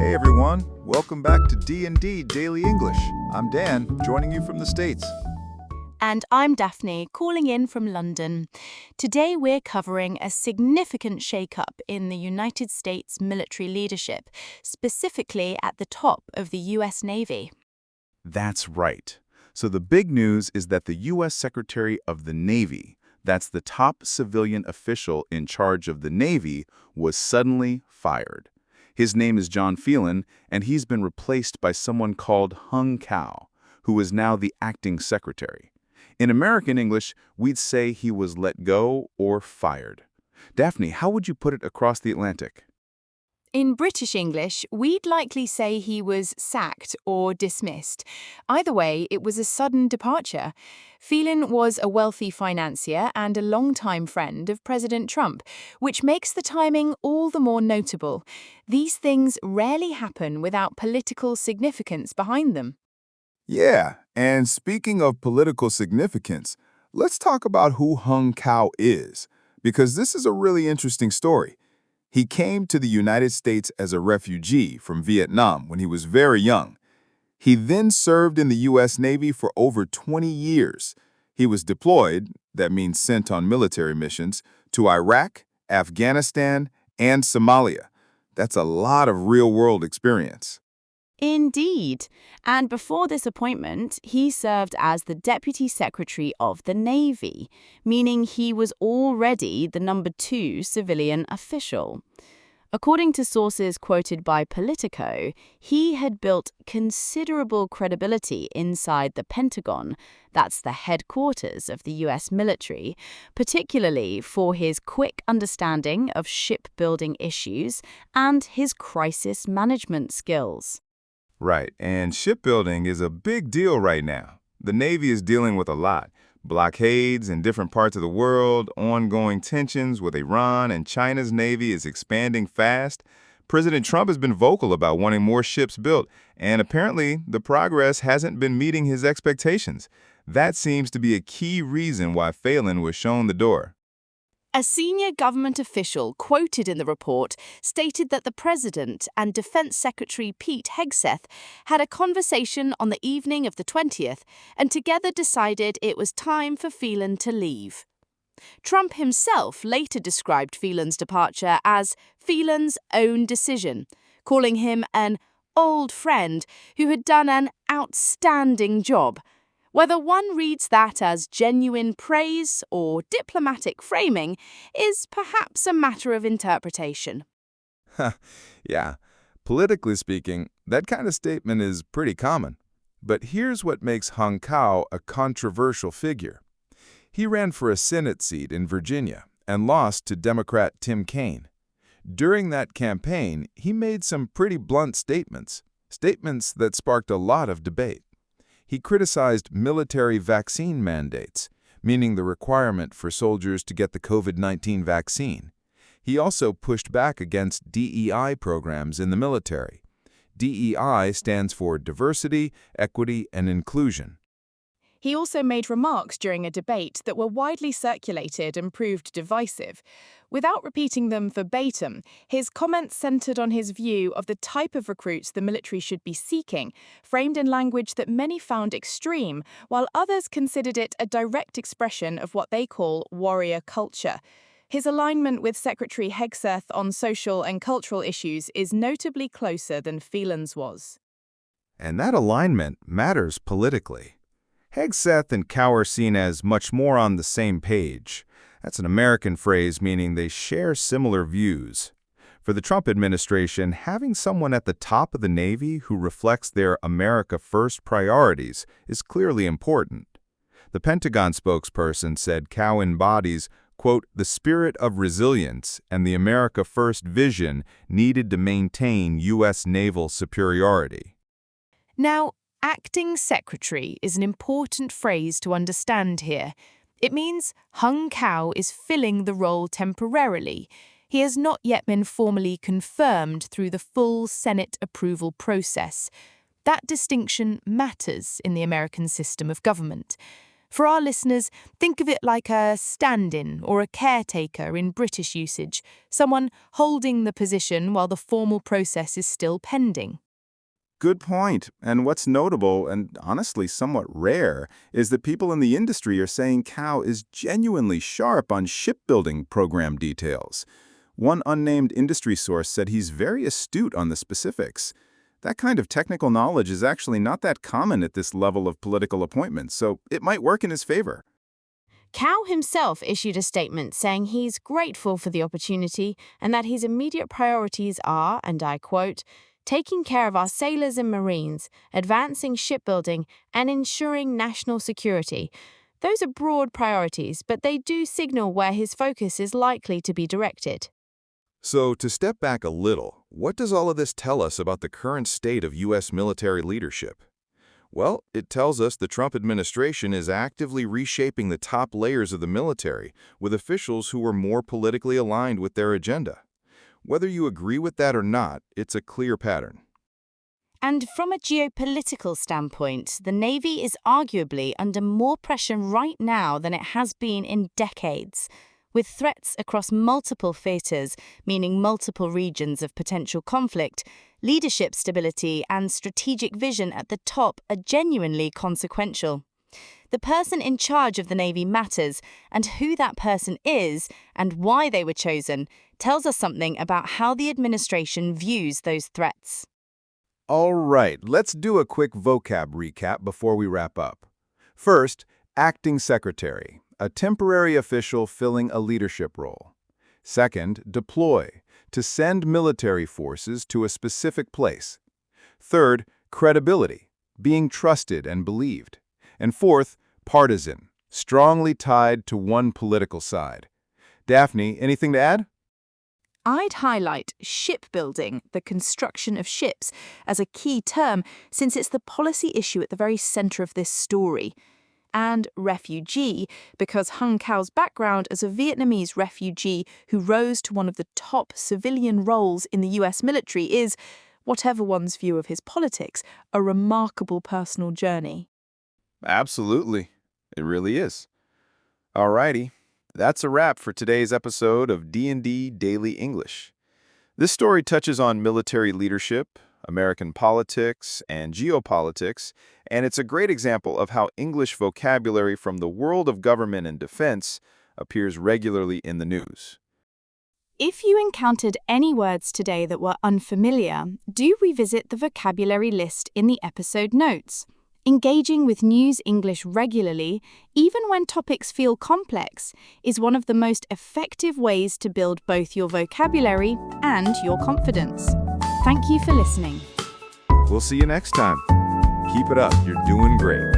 Hey everyone, welcome back to D&D Daily English. I'm Dan, joining you from the States. And I'm Daphne, calling in from London. Today we're covering a significant shakeup in the United States military leadership, specifically at the top of the US Navy. That's right. So the big news is that the U.S. Secretary of the Navy, that's the top civilian official in charge of the Navy, was suddenly fired. His name is John Phelan, and he's been replaced by someone called Hung Cao, who is now the acting secretary. In American English, we'd say he was let go or fired. Daphne, how would you put it across the Atlantic? In British English, we'd likely say he was sacked or dismissed. Either way, it was a sudden departure. Phelan was a wealthy financier and a longtime friend of President Trump, which makes the timing all the more notable. These things rarely happen without political significance behind them. Yeah, and speaking of political significance, let's talk about who Hung Cao is, because this is a really interesting story. He came to the United States as a refugee from Vietnam when he was very young. He then served in the U.S. Navy for over 20 years. He was deployed, that means sent on military missions, to Iraq, Afghanistan, and Somalia. That's a lot of real-world experience. Indeed. And before this appointment, he served as the Deputy Secretary of the Navy, meaning he was already the #2 civilian official. According to sources quoted by Politico, he had built considerable credibility inside the Pentagon, that's the headquarters of the US military, particularly for his quick understanding of shipbuilding issues and his crisis management skills. Right, and shipbuilding is a big deal right now. The Navy is dealing with a lot. Blockades in different parts of the world, ongoing tensions with Iran, and China's Navy is expanding fast. President Trump has been vocal about wanting more ships built, and apparently the progress hasn't been meeting his expectations. That seems to be a key reason why Phelan was shown the door. A senior government official quoted in the report stated that the President and Defense Secretary Pete Hegseth had a conversation on the evening of the 20th and together decided it was time for Phelan to leave. Trump himself later described Phelan's departure as Phelan's own decision, calling him an old friend who had done an outstanding job. Whether one reads that as genuine praise or diplomatic framing is perhaps a matter of interpretation. Yeah, politically speaking, that kind of statement is pretty common. But here's what makes Hung Cao a controversial figure. He ran for a Senate seat in Virginia and lost to Democrat Tim Kaine. During that campaign, he made some pretty blunt statements that sparked a lot of debate. He criticized military vaccine mandates, meaning the requirement for soldiers to get the COVID-19 vaccine. He also pushed back against DEI programs in the military. DEI stands for Diversity, Equity, and Inclusion. He also made remarks during a debate that were widely circulated and proved divisive. Without repeating them verbatim, his comments centered on his view of the type of recruits the military should be seeking, framed in language that many found extreme, while others considered it a direct expression of what they call warrior culture. His alignment with Secretary Hegseth on social and cultural issues is notably closer than Phelan's was. And that alignment matters politically. Hegseth and Cao are seen as much more on the same page. That's an American phrase meaning they share similar views. For the Trump administration, having someone at the top of the Navy who reflects their America First priorities is clearly important. The Pentagon spokesperson said Cao embodies, quote, the spirit of resilience and the America First vision needed to maintain U.S. naval superiority. Now, acting secretary is an important phrase to understand here. It means Hung Cao is filling the role temporarily. He has not yet been formally confirmed through the full Senate approval process. That distinction matters in the American system of government. For our listeners, think of it like a stand-in or a caretaker in British usage, someone holding the position while the formal process is still pending. Good point. And what's notable, and honestly somewhat rare, is that people in the industry are saying Cao is genuinely sharp on shipbuilding program details. One unnamed industry source said he's very astute on the specifics. That kind of technical knowledge is actually not that common at this level of political appointments, so it might work in his favor. Cao himself issued a statement saying he's grateful for the opportunity and that his immediate priorities are, and I quote, taking care of our sailors and marines, advancing shipbuilding, and ensuring national security. Those are broad priorities, but they do signal where his focus is likely to be directed. So, to step back a little, what does all of this tell us about the current state of U.S. military leadership? Well, it tells us the Trump administration is actively reshaping the top layers of the military with officials who are more politically aligned with their agenda. Whether you agree with that or not, it's a clear pattern. And from a geopolitical standpoint, the Navy is arguably under more pressure right now than it has been in decades. With threats across multiple theaters, meaning multiple regions of potential conflict, leadership stability and strategic vision at the top are genuinely consequential. The person in charge of the Navy matters, and who that person is and why they were chosen tells us something about how the administration views those threats. All right, let's do a quick vocab recap before we wrap up. First, acting secretary, a temporary official filling a leadership role. Second, deploy, to send military forces to a specific place. Third, credibility, being trusted and believed. And fourth, partisan, strongly tied to one political side. Daphne, anything to add? I'd highlight shipbuilding, the construction of ships, as a key term since it's the policy issue at the very center of this story. And refugee, because Hung Cao's background as a Vietnamese refugee who rose to one of the top civilian roles in the US military is, whatever one's view of his politics, a remarkable personal journey. Absolutely. It really is. Alrighty, that's a wrap for today's episode of D&D Daily English. This story touches on military leadership, American politics, and geopolitics, and it's a great example of how English vocabulary from the world of government and defense appears regularly in the news. If you encountered any words today that were unfamiliar, do revisit the vocabulary list in the episode notes. Engaging with news English regularly, even when topics feel complex, is one of the most effective ways to build both your vocabulary and your confidence. Thank you for listening. We'll see you next time. Keep it up. You're doing great.